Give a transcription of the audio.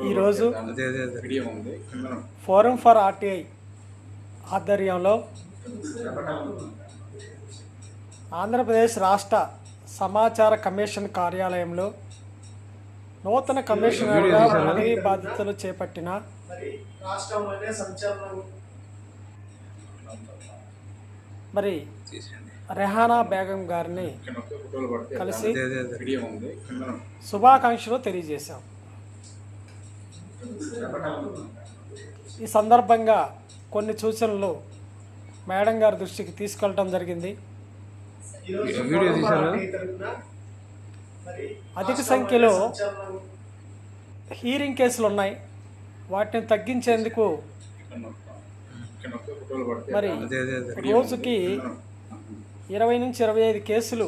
ఈరోజు forum for RTI ఆధ్వర్యంలో ఆంధ్రప్రదేశ్ రాష్ట్ర సమాచార కమిషన్ కార్యాలయంలో నూతన కమిషనర్గా పదవి బాధ్యతలు చేపట్టిన మరి రెహానా బేగం గారిని కలిసి శుభాకాంక్షలు తెలియజేశాం. ఈ సందర్భంగా కొన్ని సూచనలు మేడం గారి దృష్టికి తీసుకెళ్ళడం జరిగింది. అధిక సంఖ్యలో హీరింగ్ కేసులు ఉన్నాయి. వాటిని తగ్గించేందుకు మరి రోజుకి 20 నుంచి 25 కేసులు